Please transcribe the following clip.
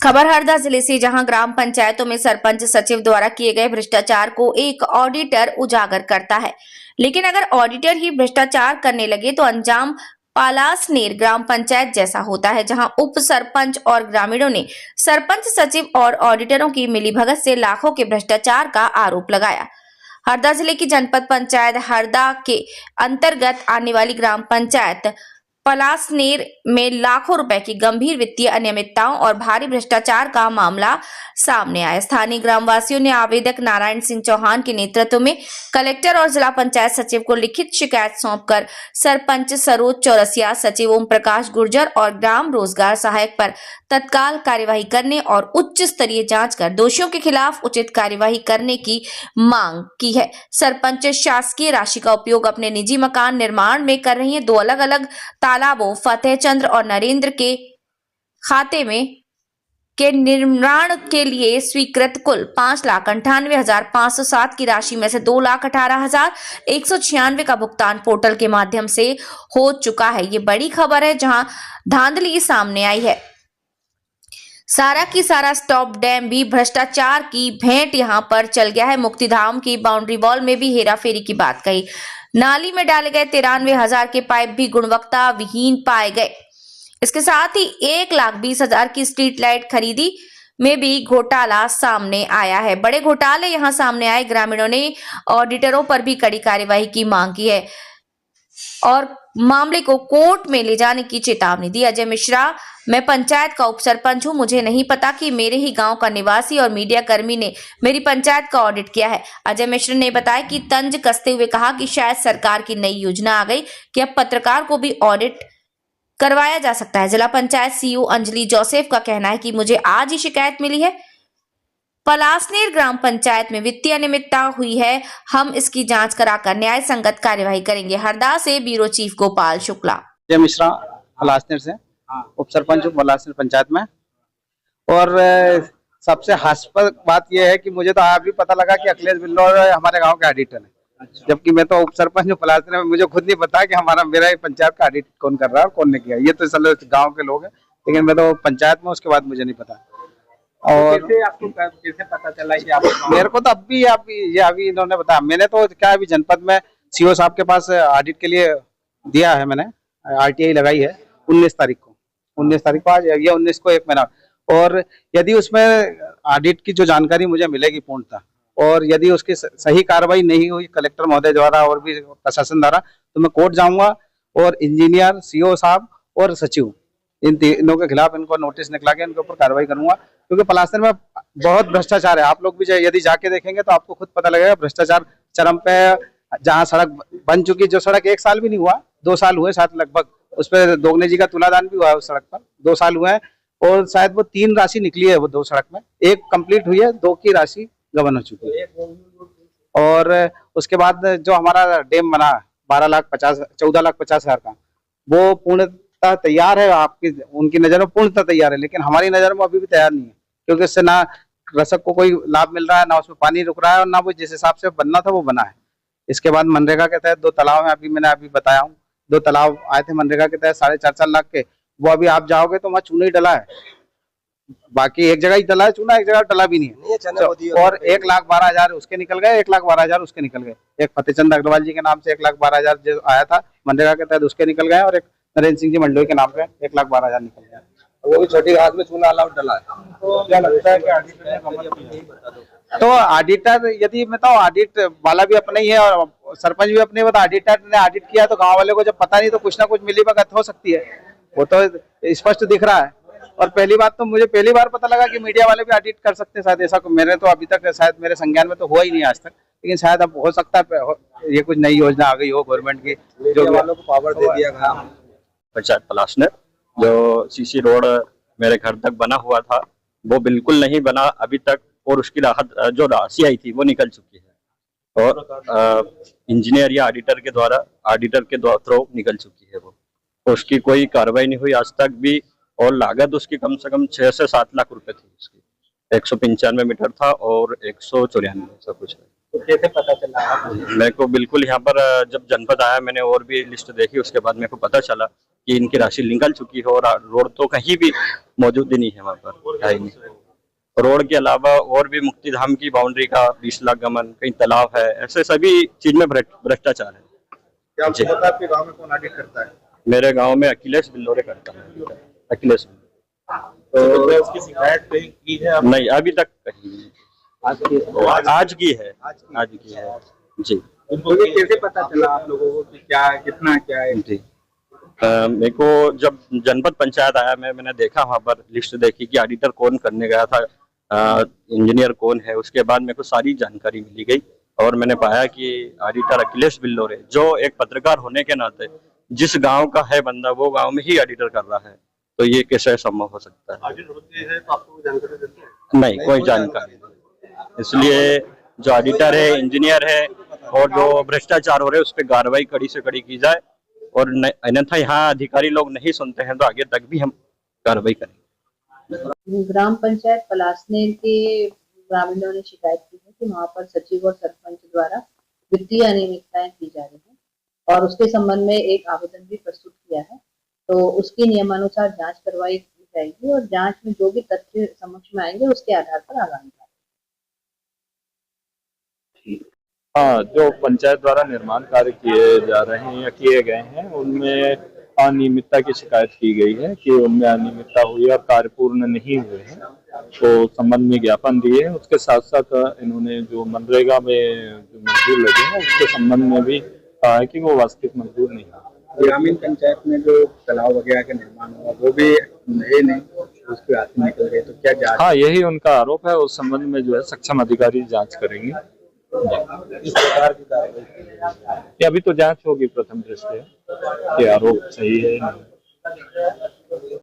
खबर हरदा जिले से, जहां ग्राम पंचायतों में सरपंच सचिव द्वारा किए गए भ्रष्टाचार को एक ऑडिटर उजागर करता है। लेकिन अगर ऑडिटर ही भ्रष्टाचार करने लगे तो अंजाम पलासनेर ग्राम पंचायत जैसा होता है, जहां उप सरपंच और ग्रामीणों ने सरपंच सचिव और ऑडिटरों की मिलीभगत से लाखों के भ्रष्टाचार का आरोप लगाया। हरदा जिले की जनपद पंचायत हरदा के अंतर्गत आने वाली ग्राम पंचायत पलासनेर में लाखों रुपए की गंभीर वित्तीय अनियमितताओं और भारी भ्रष्टाचार का मामला सामने आया। स्थानीय ग्रामवासियों ने आवेदक नारायण सिंह चौहान के नेतृत्व में कलेक्टर और जिला पंचायत सचिव को लिखित शिकायत सौंपकर सरपंच सरोज चौरसिया, सचिव ओम प्रकाश गुर्जर और ग्राम रोजगार सहायक पर तत्काल कार्यवाही करने और उच्च स्तरीय जांच कर दोषियों के खिलाफ उचित कार्यवाही करने की मांग की है। सरपंच शासकीय राशि का उपयोग अपने निजी मकान निर्माण में कर रही है। दो अलग अलग तालाबों फतेह चंद्र और नरेंद्र के खाते में के निर्माण के लिए स्वीकृत कुल 5,98,507 की राशि में से 2,18,196 का भुगतान पोर्टल के माध्यम से हो चुका है। ये बड़ी खबर है, जहां धांधली सामने आई है। सारा की सारा स्टॉप डैम भी भ्रष्टाचार की भेंट यहां पर चल गया है। मुक्तिधाम की बाउंड्री वॉल में भी हेराफेरी की बात कही। नाली में डाले गए 93,000 के पाइप भी गुणवत्ता विहीन पाए गए। इसके साथ ही 1,20,000 की स्ट्रीट लाइट खरीदी में भी घोटाला सामने आया है। बड़े घोटाले यहां सामने आए। ग्रामीणों ने ऑडिटरों पर भी कड़ी कार्यवाही की मांग की है और मामले को कोर्ट में ले जाने की चेतावनी दी। अजय मिश्रा, मैं पंचायत का उप सरपंच हूं, मुझे नहीं पता कि मेरे ही गांव का निवासी और मीडिया कर्मी ने मेरी पंचायत का ऑडिट किया है। अजय मिश्रा ने बताया कि तंज कसते हुए कहा कि शायद सरकार की नई योजना आ गई कि अब पत्रकार को भी ऑडिट करवाया जा सकता है। जिला पंचायत सीईओ अंजलि जोसेफ का कहना है कि मुझे आज ही शिकायत मिली है, पलासनेर ग्राम पंचायत में वित्तीय अनियमितता हुई है। हम इसकी जांच कराकर न्याय संगत कार्यवाही करेंगे। हरदा से ब्यूरो चीफ गोपाल शुक्ला। अजय मिश्रा पलासनेर से उप सरपंच पलासनेर पंचायत में। और सबसे हास्यास्पद बात यह है कि मुझे तो आज भी पता लगा कि अखिलेश बिल्लोर हमारे गांव के ऑडिटर है। जबकि मैं तो उप सरपंच हूँ पलासनेर में, मुझे खुद नहीं पता कि मेरा पंचायत का ऑडिट कौन कर रहा है और कौन ने किया। ये तो चलो गाँव के लोग हैं, लेकिन मैं तो पंचायत में, उसके बाद मुझे नहीं पता। और कैसे पता चला कि आप? मेरे को तो अभी अभी इन्होंने बताया। मैंने तो क्या अभी जनपद में सीओ साहब के पास ऑडिट के लिए दिया है, मैंने आरटीआई लगाई है 19 तारीख को। 19 तारीख को आज ये 19 को 1 महीना। और यदि उसमें ऑडिट की जो जानकारी मुझे मिलेगी पूर्णतः, और यदि उसकी सही कार्रवाई नहीं हुई कलेक्टर महोदय द्वारा और भी प्रशासन द्वारा, तो मैं कोर्ट जाऊंगा और इंजीनियर, सीओ साहब और सचिव, इन तीनों के खिलाफ इनको नोटिस निकला के इनके ऊपर कार्रवाई करूंगा। क्योंकि पलासनेर में बहुत भ्रष्टाचार है। आप लोग भी यदि जाके देखेंगे तो आपको खुद पता लगेगा भ्रष्टाचार चरम पे। जहाँ सड़क बन चुकी, जो सड़क 1 साल भी नहीं हुआ, 2 साल हुए शायद लगभग, उस पर दोगने जी का तुलादान भी हुआ है उस सड़क पर। 2 साल हुए हैं और शायद वो 3 राशि निकली है वो 2 सड़क में। 1 कंप्लीट हुई है, 2 की राशि गबन हो चुकी है। और उसके बाद जो हमारा डैम बना 14,50,000 का, वो पूर्णतः तैयार है। आपकी उनकी नजर में पूर्णतः तैयार है, लेकिन हमारी नजर में अभी भी तैयार नहीं है। क्योंकि इससे ना रसक को कोई लाभ मिल रहा है, ना उसमें पानी रुक रहा है, और ना वो जिस हिसाब से बनना था वो बना है। इसके बाद मनरेगा के तहत 2 तालाब हैं, मैंने अभी बताया हूँ। 2 तालाब आए थे मनरेगा के तहत 4.5 लाख के। वो अभी आप जाओगे तो वहाँ चूना ही डला है, बाकी एक जगह ही डला है चूना, एक जगह डला भी नहीं है। और 1,12,000 उसके निकल गए, 1,12,000 उसके निकल गए। एक फतेहचंद अग्रवाल जी के नाम से 1,12,000 जो आया था मनरेगा के तहत, उसके निकल गए। और एक नरेंद्र सिंह जी मंडोई के नाम पे 1,12,000 निकल गया। वो भी छोटी घास में चूना अलाउड डला है। तो क्या लगता है कि ऑडिटर, यदि मैं तो ऑडिट वाला भी अपना ही है और सरपंच भी अपने, तो ऑडिटर ने ऑडिट किया तो गांव वाले को जब पता नहीं तो कुछ ना कुछ मिलीभगत हो सकती है, वो तो स्पष्ट दिख रहा है। और पहली बात तो मुझे पहली बार पता लगा कि मीडिया वाले भी ऑडिट कर सकते हैं शायद। ऐसा मेरे तो अभी तक शायद मेरे संज्ञान में तो हुआ ही नहीं आज तक, लेकिन शायद अब हो सकता है ये कुछ नई योजना आ गई हो गवर्नमेंट की, जो वालों को पावर दे दिया गया। पंचायत पलासनेर जो सीसी रोड मेरे घर तक बना हुआ था वो बिल्कुल नहीं बना अभी तक, और उसकी राहत जो राशि आई थी वो निकल चुकी है। और इंजीनियर या ऑडिटर के थ्रू निकल चुकी है वो, उसकी कोई कार्रवाई नहीं हुई आज तक भी। और लागत उसकी कम से कम 6 से 7 लाख रुपए थी। उसकी 195 मीटर था और 194 सब कुछ है। तो कैसे पता चला? मेरे को बिल्कुल यहाँ पर जब जनपद आया, मैंने और भी लिस्ट देखी, उसके बाद मेरे को पता चला कि इनकी राशि निकल चुकी है, और रोड तो कहीं भी मौजूद ही नहीं है, वहाँ पर है ही नहीं। रोड के अलावा और भी मुक्ति धाम की बाउंड्री का 20 लाख गमन, कहीं तालाब है, ऐसे सभी चीज में भ्रष्टाचार है। क्या आपको जी। पता है आपके गांव में कौन ऑडिट करता है? मेरे गांव में अखिलेश बिल्लोरे करता है, अखिलेश तो क्या उसकी शिकायत कहीं की है आपने? नहीं, अभी तक कहीं नहीं। आज की है, आज की है जी। तो ये कैसे पता चला आप लोगों को कि क्या कितना क्या है? जी, मेरे को जब जनपद पंचायत आया, मैंने देखा, वहाँ पर लिस्ट देखी कि ऑडिटर कौन करने गया था, इंजीनियर कौन है। उसके बाद मेरे को सारी जानकारी मिली गई और मैंने पाया कि ऑडिटर अखिलेश बिल्लोरे, जो एक पत्रकार होने के नाते जिस गांव का है बंदा, वो गांव में ही ऑडिटर कर रहा है, तो ये कैसे संभव हो सकता है? ऑडिट होती है तो आपको जानकारी देते हैं? नहीं, कोई जानकारी नहीं। इसलिए जो ऑडिटर है, इंजीनियर है, और जो भ्रष्टाचार हो रहे हैं उस पर कार्रवाई कड़ी से कड़ी की जाए, और अन्यथा यहाँ अधिकारी लोग नहीं सुनते हैं तो आगे तक भी हम कार्रवाई करेंगे। ग्राम पंचायत पलासनेर के ग्रामीणों ने शिकायत की है कि वहाँ पर सचिव और सरपंच द्वारा वित्तीय अनियमितताएं की जा रही हैं और उसके संबंध में एक आवेदन भी प्रस्तुत किया है। तो उसकी नियमानुसार जांच करवाई जाएगी और जांच में जो भी तथ्य समक्ष में आएंगे उसके आधार पर आगामी कार्रवाई। हाँ, जो पंचायत द्वारा निर्माण कार्य किए जा रहे हैं या किए गए हैं, उनमें अनियमितता की शिकायत की गई है कि उनमें अनियमितता हुई और कार्य पूर्ण नहीं हुए हैं, तो संबंध में ज्ञापन दिए हैं। उसके साथ साथ इन्होंने जो मनरेगा में जो मजदूर लगे हैं उसके संबंध में भी कहा है कि वो वास्तविक मजदूर नहीं है। ग्रामीण पंचायत में जो तालाब वगैरह का निर्माण हुआ वो भी नहीं उसके हाथ में निकल गए, तो क्या जांच? हाँ, यही उनका आरोप है। उस संबंध में जो है सक्षम अधिकारी जांच करेंगे। इस प्रकार की कार्रवाई ये अभी तो जांच होगी प्रथम दृष्टया कि आरोप सही है नहीं।